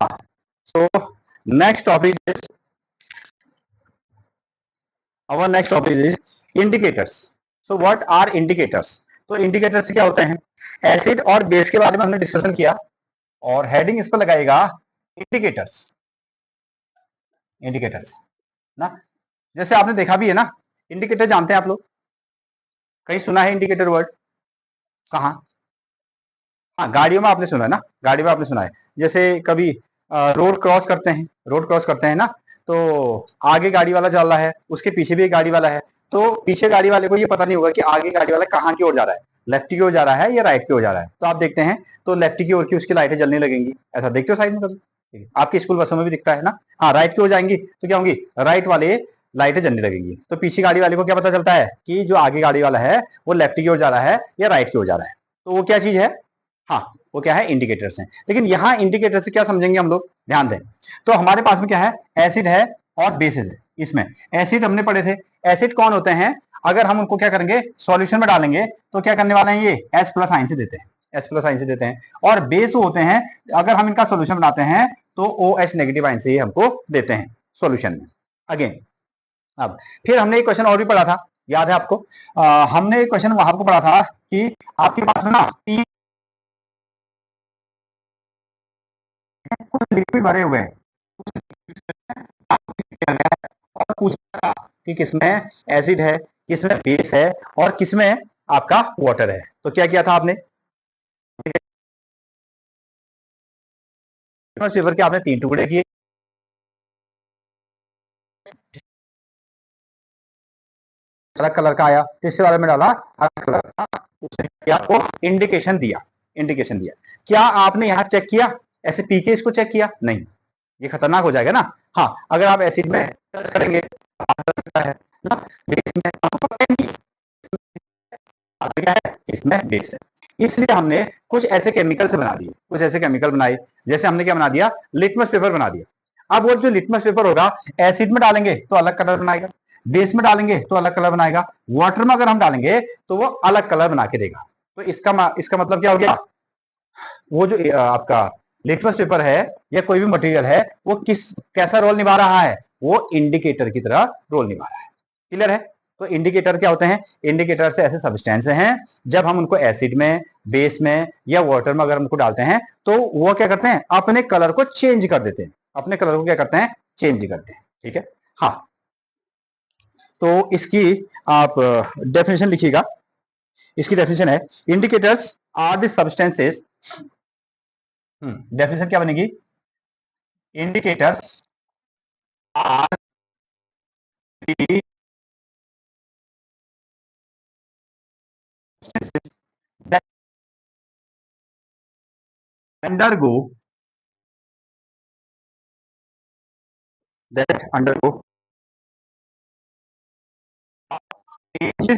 हाँ, so next topic is our next topic is indicators. So what are indicators? तो indicators क्या होते हैं? एसिड और बेस के बारे में हमने डिस्कशन किया और हेडिंग इस पर लगाएगा इंडिकेटर्स। इंडिकेटर्स ना, जैसे आपने देखा भी है ना, इंडिकेटर जानते हैं आप लोग? कहीं सुना है इंडिकेटर वर्ड? कहाँ? हाँ, गाड़ियों में आपने सुना है ना, गाड़ी में आपने सुना है। जैसे कभी रोड क्रॉस करते हैं, रोड क्रॉस करते हैं ना, तो आगे गाड़ी वाला चल रहा है, उसके पीछे भी एक गाड़ी वाला है, तो पीछे गाड़ी वाले को ये पता नहीं होगा कि आगे गाड़ी वाला कहाँ की ओर जा रहा है, लेफ्ट की ओर जा रहा है या राइट की ओर जा रहा है। तो आप देखते हैं तो लेफ्ट की ओर की उसकी लाइटें जलने लगेंगी, ऐसा देखते हो साइड में कभी? आपकी स्कूल बसों में भी दिखता है ना। हाँ, राइट की ओर जाएंगी तो क्या होंगी? राइट वाले लाइटें जलने लगेंगी। तो पीछे गाड़ी वाले को क्या पता चलता है कि जो आगे गाड़ी वाला है वो लेफ्ट की ओर जा रहा है या राइट की ओर जा रहा है। तो वो क्या चीज है? हाँ, वो क्या है? इंडिकेटर्स हैं। लेकिन यहाँ इंडिकेटर से क्या समझेंगे हम लोग, ध्यान दें। तो हमारे पास में क्या है? एसिड है और बेसिस है। इसमें एसिड हमने पढ़े थे। एसिड कौन होते हैं? अगर हम उनको क्या करेंगे, सॉल्यूशन में डालेंगे तो क्या करने वाले हैं? ये एस प्लस आइन से देते हैं, एस प्लस आइन से देते हैं। और बेस होते हैं, अगर हम इनका सोल्यूशन बनाते हैं तो ओ एच नेगेटिव आइन से ये हमको देते हैं सोल्यूशन में। अगेन, अब फिर हमने एक क्वेश्चन और भी पढ़ा था, याद है आपको? हमने एक क्वेश्चन वहां को पढ़ा था कि आपके पास में ना तीन लिक्विड भरे हुए हैं और पूछा कि किसमें एसिड है, किसमें बेस है और किसमें आपका वाटर है। तो क्या किया था आपने? पेपर के आपने तीन टुकड़े किए, अलग कलर का आया, तीसरे वाले में डाला अलग कलर का, उसने आपको इंडिकेशन दिया, इंडिकेशन दिया। क्या आपने यहां चेक किया, ऐसे पी के इसको चेक किया? नहीं, ये खतरनाक हो जाएगा ना। हाँ, अगर आप एसिड में टच करेंगे है ना, बेस में आपको पता नहीं क्या है, इसमें बेस है। इसलिए हमने कुछ ऐसे केमिकल से बना दिए, कुछ ऐसे केमिकल बनाए। जैसे हमने क्या बना दिया? लिटमस पेपर बना दिया। अब वो जो लिटमस पेपर होगा, एसिड में डालेंगे तो अलग कलर बनाएगा, बेस में डालेंगे तो अलग कलर बनाएगा, वाटर में अगर हम डालेंगे तो वो अलग कलर बना के देगा। तो इसका मतलब क्या हो गया? वो जो आपका लिटमस पेपर है या कोई भी मटेरियल है, वो कैसा रोल निभा रहा है? वो इंडिकेटर की तरह रोल निभा रहा है। क्लियर है? तो इंडिकेटर क्या होते हैं? इंडिकेटर से ऐसे सब्सटेंस हैं, जब हम उनको एसिड में, बेस में या वाटर में अगर हमको डालते हैं तो वो क्या करते हैं? अपने कलर को चेंज कर देते हैं, अपने कलर को क्या करते हैं? चेंज करते हैं। ठीक है? हाँ, तो इसकी आप डेफिनेशन लिखिएगा। इसकी डेफिनेशन है, indicators are the substances. Definition क्या बनेगी? Indicators are the substances that undergo change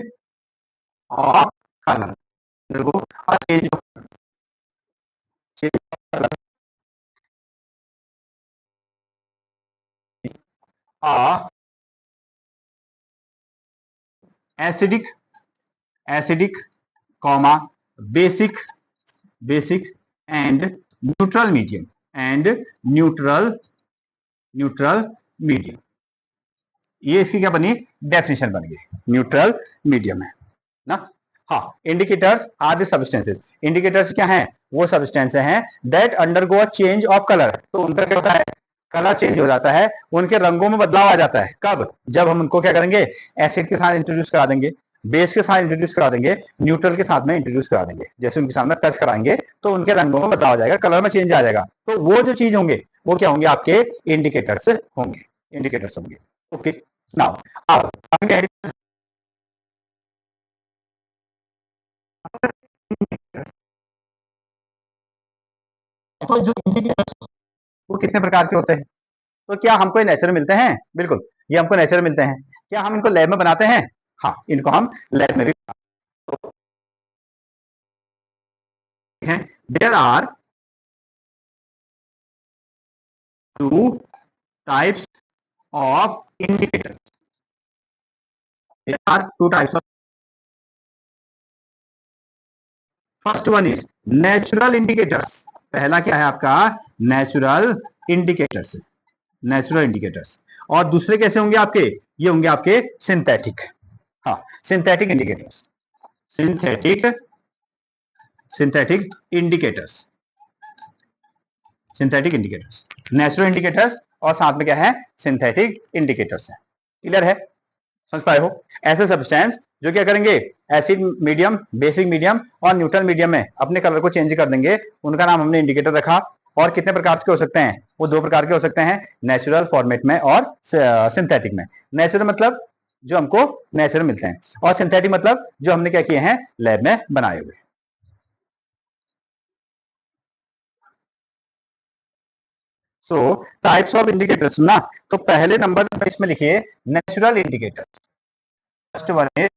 of color. Undergo a change of color. A acidic, acidic, comma, basic, basic and neutral medium and neutral medium. ये इसकी क्या बनी? Definition बन गई, neutral medium है ना। हाँ, indicators are the substances. Indicators क्या हैं? वो सब्सटेंस हैं that undergo a change of colour. तो उनका क्या होता है? कलर चेंज हो जाता है, उनके रंगों में बदलाव आ जाता है। कब? जब हम उनको क्या करेंगे? एसिड के साथ इंट्रोड्यूस करा देंगे, बेस के साथ इंट्रोड्यूस करा देंगे, न्यूट्रल के साथ में इंट्रोड्यूस करा देंगे। जैसे उनके साथ में टच कराएंगे तो उनके रंगों में बदलाव आ जाएगा, कलर में चेंज आ जाएगा। तो वो जो चीज होंगे वो क्या होंगे? आपके इंडिकेटर्स होंगे, इंडिकेटर्स होंगे। ओके, नाउ अब तो जो इंडिकेटर्स वो कितने प्रकार के होते हैं? तो क्या हमको नेचर मिलते हैं? बिल्कुल, ये हमको नेचर मिलते हैं। क्या हम इनको लैब में बनाते हैं? हाँ, इनको हम लैब में भी बनाते हैं। There are two types of indicators. There are two types of. First one is natural indicators. पहला क्या है आपका? Natural indicators, natural indicators. और दूसरे कैसे होंगे आपके, ये होंगे आपके सिंथेटिक, हाँ synthetic indicators, synthetic, synthetic indicators, synthetic indicators, natural indicators और साथ में क्या है, सिंथेटिक इंडिकेटर्स है। क्लियर है, समझ पाए हो। ऐसे सब्सटेंस जो क्या करेंगे, एसिड मीडियम, बेसिक मीडियम और न्यूट्रल मीडियम में अपने कलर को चेंज कर देंगे, उनका नाम हमने इंडिकेटर रखा। और कितने प्रकार के हो सकते हैं, वो दो प्रकार के हो सकते हैं, नेचुरल फॉर्मेट में और सिंथेटिक में। नेचुरल मतलब जो हमको नेचुरल मिलते हैं, और सिंथेटिक मतलब जो हमने क्या किए हैं, लैब में बनाए हुए। सो टाइप्स ऑफ इंडिकेटर्स ना, तो पहले नंबर पर इसमें लिखिए natural indicator. First one is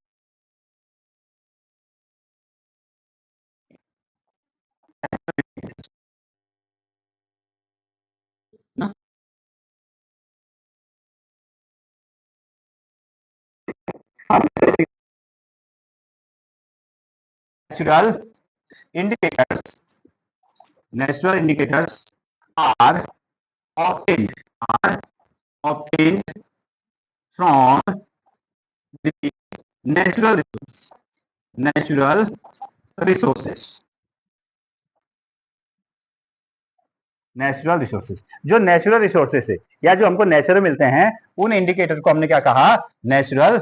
natural indicators. Natural indicators are obtained, are obtained from the natural resources, natural resources, natural resources. जो नेचुरल रिसोर्सेज है या जो हमको नेचुरल मिलते हैं, उन इंडिकेटर को हमने क्या कहा, नेचुरल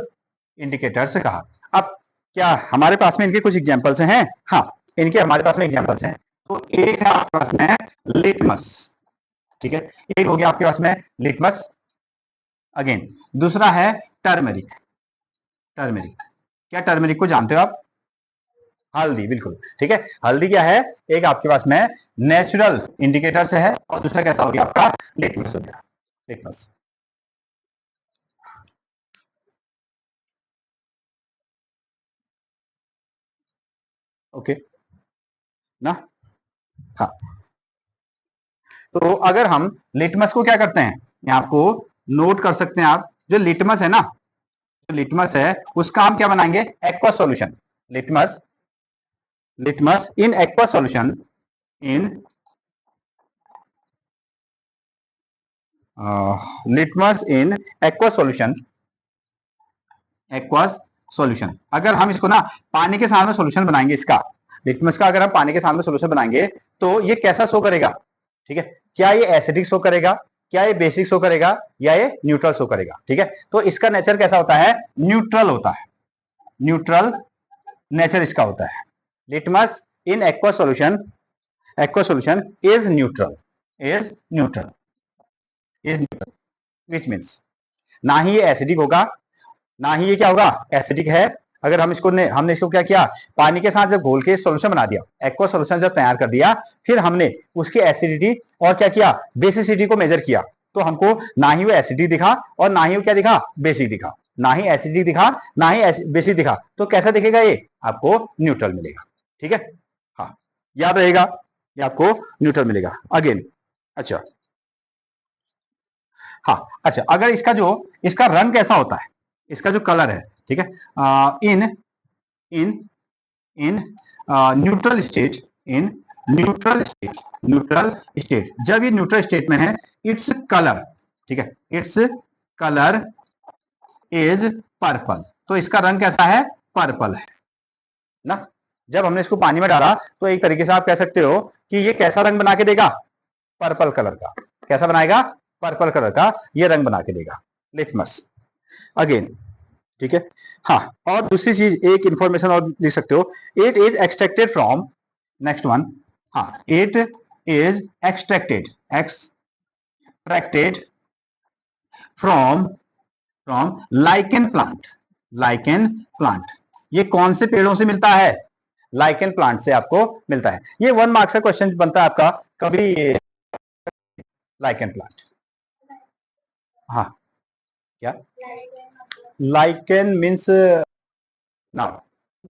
इंडिकेटर्स कहा। अब क्या हमारे पास में इनके कुछ एग्जांपल्स हैं, हाँ इनके हमारे पास में एग्जांपल्स हैं। तो एक है आपके पास में लिटमस, ठीक है, एक हो गया आपके पास में लिटमस। अगेन दूसरा है टर्मरिक, टर्मरिक, क्या टर्मरिक को जानते हो आप, हल्दी, बिल्कुल ठीक है। हल्दी क्या है, एक आपके पास में नेचुरल इंडिकेटर से है, और दूसरा कैसा हो गया आपका, लिटमस हो गया, लिटमस। ओके ना, हाँ। तो अगर हम लिटमस को क्या करते हैं, यहाँ आपको नोट कर सकते हैं आप, जो लिटमस है ना, जो लिटमस है उसका हम क्या बनाएंगे, aqua solution. Litmus, litmus in aqua solution, in litmus in aqua solution, aqua solution. अगर हम इसको ना पानी के सामने सॉल्यूशन बनाएंगे इसका, लिटमस का अगर हम पानी के सामने सॉल्यूशन बनाएंगे तो ये कैसा शो करेगा, ठीक है, क्या ये एसिडिक शो करेगा, क्या ये बेसिक शो करेगा, या ये न्यूट्रल शो करेगा, ठीक है। तो इसका नेचर कैसा होता है, न्यूट्रल होता है, न्यूट्रल नेचर इसका होता है। Litmus in aqua solution, aqua solution is neutral, is neutral, is neutral, which means ना ही ये एसिडिक होगा, ना ही ये क्या होगा, एसिडिक है। अगर हम इसको हमने इसको क्या किया, पानी के साथ जब घोल के सॉल्यूशन बना दिया, एक्वा सॉल्यूशन जब तैयार कर दिया, फिर हमने उसकी एसिडिटी और क्या किया, बेसिसिटी को मेजर किया, तो हमको ना ही वो एसिडिक दिखा और ना ही वो क्या दिखा, बेसिक दिखा, ना ही एसिडिक दिखा ना ही बेसिक दिखा। तो कैसा दिखेगा, ये आपको न्यूट्रल मिलेगा, ठीक है, हाँ याद रहेगा, ये आपको न्यूट्रल मिलेगा। अगेन अच्छा, हाँ अच्छा, अगर इसका जो, इसका रंग कैसा होता है, इसका जो कलर है, ठीक है, in in in neutral state, in neutral state, neutral state, जब ये न्यूट्रल स्टेट में है, इट्स कलर, ठीक है, इट्स कलर इज पर्पल, तो इसका रंग कैसा है, पर्पल है ना। जब हमने इसको पानी में डाला तो एक तरीके से आप कह सकते हो कि ये कैसा रंग बना के देगा, पर्पल कलर का, कैसा बनाएगा, पर्पल कलर का ये रंग बना के देगा, लिटमस। अगेन ठीक है, हाँ और दूसरी चीज एक इंफॉर्मेशन और लिख सकते हो, it is extracted from, next one, हाँ it is extracted, extracted from, from lichen plant, lichen plant, ये कौन से पेड़ों से मिलता है, लाइकेन प्लांट से आपको मिलता है। ये 1 मार्क्स का क्वेश्चन बनता है आपका कभी, लाइकेन प्लांट, हाँ क्या, लाइकेन मीन्स ना,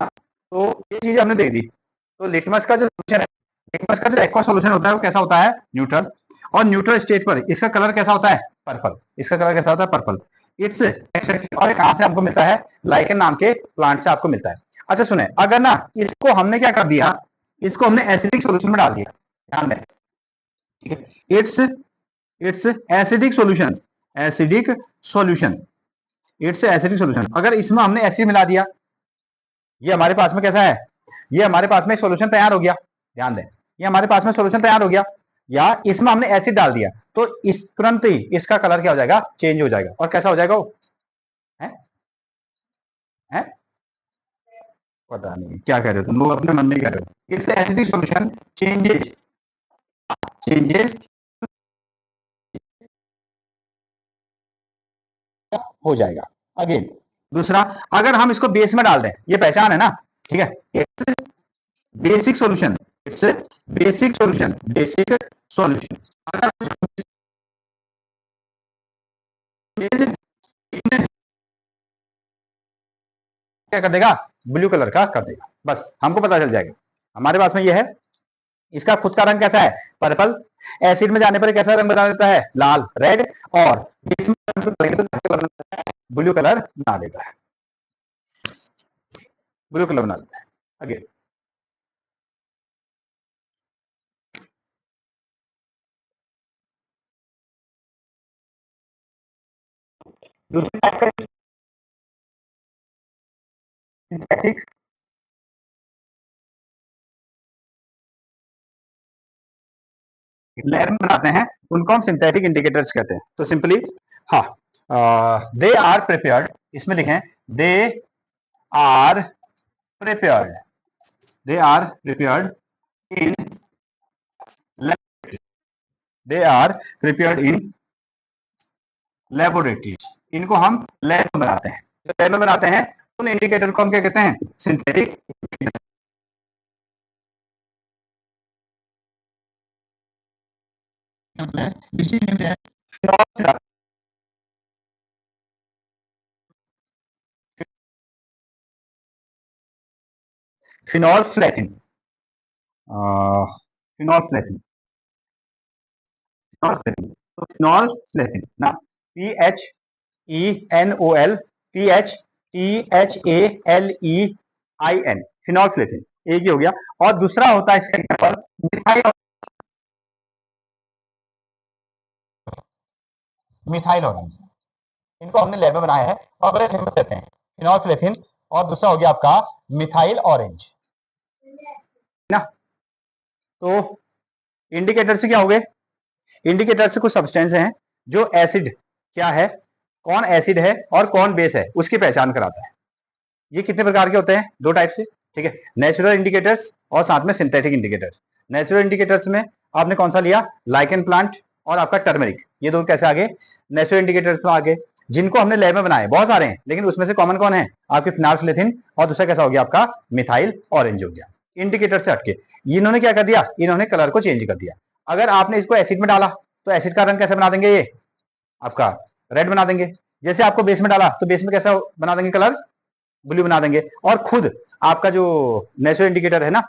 तो ये चीज हमने देख दी। तो लिटमस का जो सोल्यूशन है, लिटमस का जो एक्वा सोल्यूशन होता है वो कैसा होता है, न्यूट्रल, और न्यूट्रल स्टेट पर इसका कलर कैसा होता है, पर्पल, इसका कलर कैसा होता है, पर्पल। इट्स, और कहां से आपको मिलता है, लाइकेन नाम के प्लांट से आपको मिलता है। अच्छा सुने, अगर ना इसको हमने क्या कर दिया, इसको हमने एसिडिक सोल्यूशन में डाल दिया, ध्यान दें, ठीक है। It's acidic solution, acidic solution, it's acidic solution. अगर इसमें हमने एसिड मिला दिया, ये हमारे पास में कैसा है, ये हमारे पास में सॉल्यूशन तैयार हो गया, ध्यान दें, ये हमारे पास में सॉल्यूशन तैयार हो गया, या इसमें हमने एसिड डाल दिया, तो इस तुरंत ही इसका कलर क्या हो जाएगा, चेंज हो जाएगा। और कैसा हो जाएगा वो है? है? पता नहीं क्या कह रहे हो तुम लोग, अपने मन में कह रहे हो। It's acidic solution changes, changes हो जाएगा। अगेन दूसरा, अगर हम इसको बेस में डाल दें, ये पहचान है ना, ठीक है, it's basic solution, it's basic solution, basic solution. अगर क्या कर देगा, ब्लू कलर का कर देगा, बस हमको पता चल जाएगा। हमारे पास में ये है, इसका खुद का रंग कैसा है, पर्पल, एसिड में जाने पर कैसा रंग बना देता है, लाल, रेड, और ब्लू कलर बना देता है, ब्लू कलर बना देता है। अगेन दूसरी टाइप का सिंथेटिक, लैब में बनाते हैं, उनको हम सिंथेटिक इंडिकेटर्स कहते हैं। तो सिंपली, हाँ, दे आर प्रिपेयर्ड, इसमें लिखें they are prepared, they are prepared in, they are prepared in laboratory, इनको हम लैब में बनाते हैं। तो लैब में बनाते हैं उन इंडिकेटर को हम क्या कहते हैं, सिंथेटिक। फिनॉल फ्लैथिन, फिनॉल फ्लैथिन, फिनॉल फ्लैथिन, तो फिनॉल फ्लैथिन ना, PHENOL, PHTHALEIN, फिनॉल फ्लैथिन, एक ही हो गया। और दूसरा होता है इसका एग्जाम्पल मिथाइल, मिथाइल ऑरेंज, इनको हमने लैब में बनाया है और बड़े फेमस रहते हैं, फिनॉल फ्लैथिन, और दूसरा हो गया आपका मिथाइल ऑरेंज ना। तो इंडिकेटर से क्या हो गए, इंडिकेटर से कुछ सब्सटेंस हैं जो एसिड क्या है, कौन एसिड है और कौन बेस है, उसकी पहचान कराता है। ये कितने प्रकार के होते हैं, दो टाइप से, ठीक है, नेचुरल इंडिकेटर्स और साथ में सिंथेटिक इंडिकेटर्स। नेचुरल इंडिकेटर्स में आपने कौन सा लिया, लाइकेन प्लांट और आपका टर्मरिक, ये दो कैसे आगे, नेचुरल इंडिकेटर्स में आगे, जिनको हमने लैब में बनाए बहुत सारे हैं, लेकिन उसमें से कॉमन कौन है, आपके फिनाल्फिलेथिन, और दूसरा कैसा हो गया आपका मिथाइल ऑरेंज हो गया। इंडिकेटर से हटके इन्होंने क्या कर दिया, इन्होंने कलर को चेंज कर दिया। अगर आपने इसको एसिड में डाला तो एसिड का रंग कैसे बना देंगे, ये आपका रेड बना देंगे। जैसे आपको बेस में डाला तो बेस में कैसा बना देंगे, कलर ब्लू बना देंगे। और खुद आपका जो नेचुरल इंडिकेटर है ना,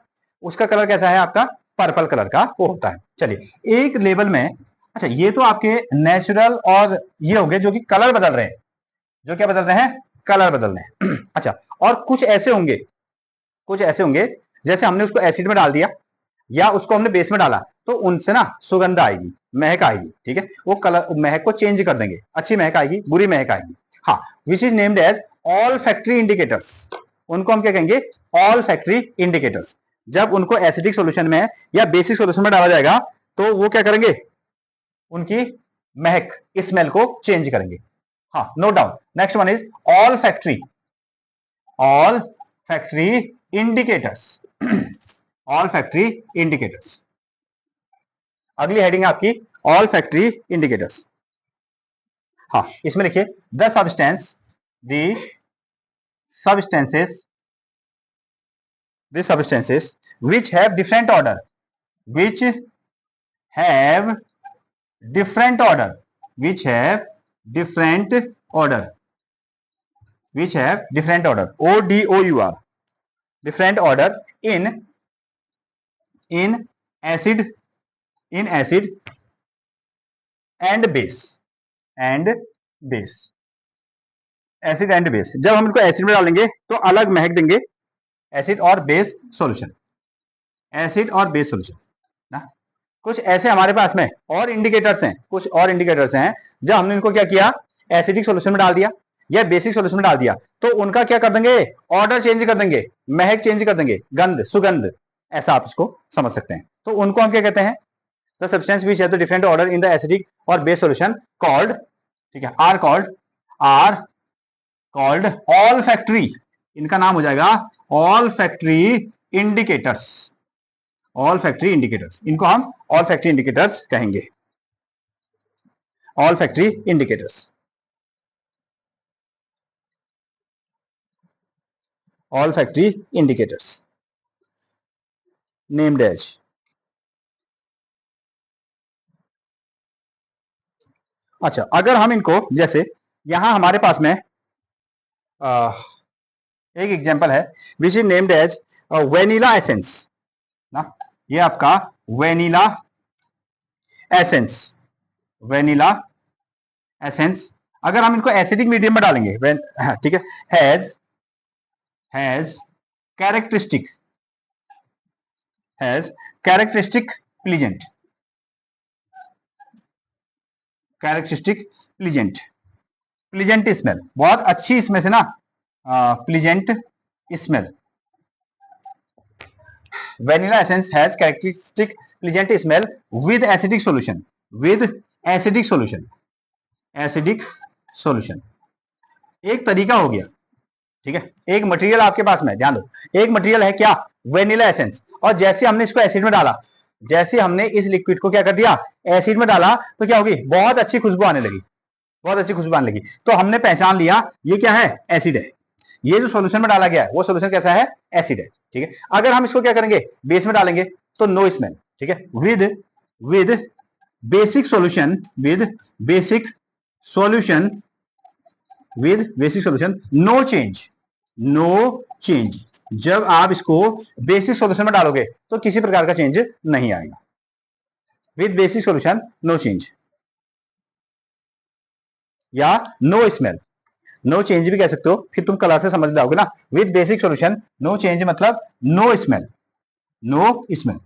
उसका कलर कैसा है, आपका पर्पल कलर का वो होता है। चलिए एक लेवल में, अच्छा ये तो आपके नेचुरल और ये हो गए जो कि कलर बदल रहे हैं, जो क्या बदल रहे हैं, कलर बदल रहे हैं। अच्छा, और कुछ ऐसे होंगे, कुछ ऐसे होंगे जैसे हमने उसको एसिड में डाल दिया या उसको हमने बेस में डाला, तो उनसे ना सुगंध आएगी, महक आएगी, ठीक है, वो कलर महक को चेंज कर देंगे, अच्छी महक आएगी, बुरी महक आएगी। हाँ, which is named as olfactory indicators, उनको हम क्या कहेंगे, ऑल फैक्ट्री इंडिकेटर्स। जब उनको एसिडिक सॉल्यूशन में या बेसिक सॉल्यूशन में डाला जाएगा तो वो क्या करेंगे, उनकी महक, स्मेल को चेंज करेंगे। हाँ, no doubt. Next one is olfactory, olfactory indicators, olfactory indicators. अगली हेडिंग है आपकी ऑल फैक्ट्री इंडिकेटर्स। हाँ, इसमें लिखिए the substance, the substances, the substances which have different order, which have different order, which have different order, which have different order, ODOUR, different order in acid, in acid and base, and base, acid and base. जब हम इसको acid में डालेंगे तो अलग महक देंगे, acid और base solution, acid और बेस सॉल्यूशन ना। कुछ ऐसे हमारे पास में और इंडिकेटर्स हैं, कुछ और इंडिकेटर्स हैं जब हमने इनको क्या किया, एसिडिक सॉल्यूशन में डाल दिया या बेसिक सॉल्यूशन में डाल दिया, तो उनका क्या कर देंगे, ऑर्डर चेंज कर देंगे, महक चेंज कर देंगे, गंध, सुगंध, ऐसा आप इसको समझ सकते हैं। तो उनको हम क्या कहते हैं, the substance which have the different order in the acidic और बेस सॉल्यूशन कॉल्ड, ठीक है, आर कॉल्ड ऑल फैक्ट्री, इनका नाम हो जाएगा olfactory indicators, olfactory indicators, इनको हम ऑल फैक्ट्री इंडिकेटर्स कहेंगे, olfactory indicators, olfactory indicators named as. अच्छा, अगर हम इनको, जैसे यहां हमारे पास में एक एग्जांपल है which is named as vanilla essence ना, ये आपका वेनिला एसेंस, वेनिला एसेंस, अगर हम इनको एसिडिक मीडियम में डालेंगे, ठीक है, has characteristic, has characteristic pleasant, characteristic pleasant, pleasant smell, बहुत अच्छी इसमें से ना pleasant smell, vanilla essence has characteristic pleasant smell with acidic solution, with acidic solution, acidic solution, एक तरीका हो गया, ठीक है, एक मटेरियल आपके पास में, ध्यान दो, एक मटेरियल है क्या, वेनिला एसेंस, और जैसे हमने इसको एसिड में डाला, जैसे हमने इस लिक्विड को क्या कर दिया, एसिड में डाला, तो क्या होगी, बहुत अच्छी खुशबू आने लगी, बहुत अच्छी खुशबू आने लगी, तो हमने पहचान लिया ये क्या है, एसिड है, ये जो सॉल्यूशन में डाला गया है वो सॉल्यूशन कैसा है, एसिड है, ठीक है। अगर हम इसको क्या करेंगे, बेस में डालेंगे, तो नो स्मेल, ठीक है, with basic solution, with basic solution, with basic solution, no change, no change, जब आप इसको बेसिक सॉल्यूशन में डालोगे तो किसी प्रकार का चेंज नहीं आएगा, with basic solution no change, या नो स्मेल, नो चेंज भी कह सकते हो, फिर तुम कलर से समझ जाओगे ना, with basic solution no change मतलब नो स्मेल, नो स्मेल,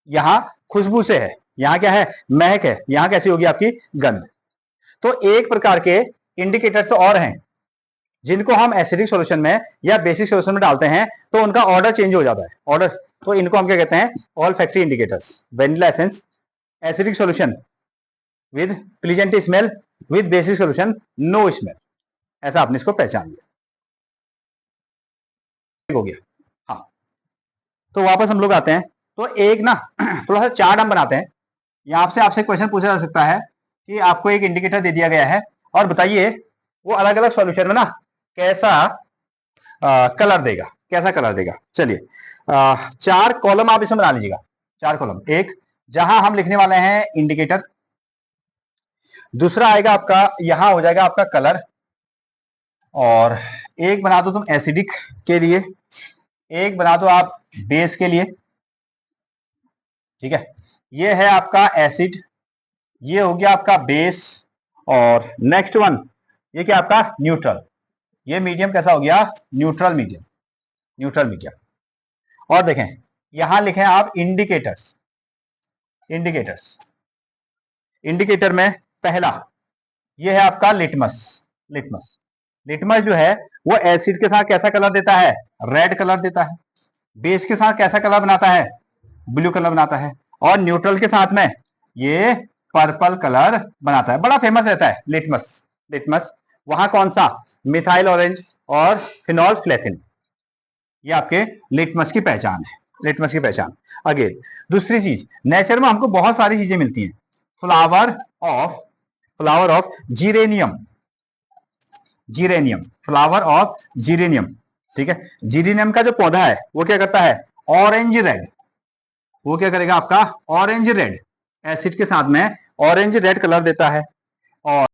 यहां खुशबू से है, यहां क्या है, महक है, यहां कैसी होगी आपकी गंध। तो एक प्रकार के इंडिकेटर्स और हैं जिनको हम एसिडिक सॉल्यूशन में या बेसिक सॉल्यूशन में डालते हैं तो उनका ऑर्डर चेंज हो जाता है, ऑर्डर, तो इनको हम क्या कहते हैं, olfactory indicators, vanilla essence, acidic solution with pleasant smell, with basic solution no smell, ऐसा आपने इसको पहचान लिया, हो गया। हाँ, तो वापस हम लोग आते हैं, तो एक ना थोड़ा सा चार्ट हम बनाते हैं, यहाँ से आपसे क्वेश्चन पूछा जा सकता है कि आपको एक इंडिकेटर दे दिया गया है और बताइए वो अलग अलग सॉल्यूशन में ना कैसा कलर देगा, कैसा कलर देगा। चलिए चार कॉलम आप इसमें बना लीजिएगा, चार कॉलम, एक जहां हम लिखने वाले हैं इंडिकेटर, दूसरा आएगा आपका, यहां हो जाएगा आपका कलर, और एक बना दो तुम एसिडिक के लिए, एक बना दो आप बेस के लिए, ठीक है, ये है आपका एसिड, ये हो गया आपका बेस, और नेक्स्ट वन ये क्या आपका न्यूट्रल, ये मीडियम कैसा हो गया, न्यूट्रल मीडियम, न्यूट्रल मीडियम। और देखें यहां लिखे आप इंडिकेटर्स, इंडिकेटर्स, इंडिकेटर में पहला ये है आपका लिटमस, लिटमस, लिटमस जो है वो एसिड के साथ कैसा कलर देता है, रेड कलर देता है, बेस के साथ कैसा कलर बनाता है, ब्लू कलर बनाता है, और न्यूट्रल के साथ में ये पर्पल कलर बनाता है, बड़ा फेमस रहता है लिटमस, लिटमस, वहां कौन सा, मिथाइल ऑरेंज और फिनॉल फ्लेथिन, ये आपके लिटमस की पहचान है, लिटमस की पहचान। अगेन दूसरी चीज, नेचर में हमको बहुत सारी चीजें मिलती हैं, flower of, flower of geranium, geranium, flower of geranium, ठीक है, जीरेनियम का जो पौधा है वो क्या करता है, ऑरेंज रेड, वो क्या करेगा आपका ऑरेंज रेड, एसिड के साथ में ऑरेंज रेड कलर देता है, और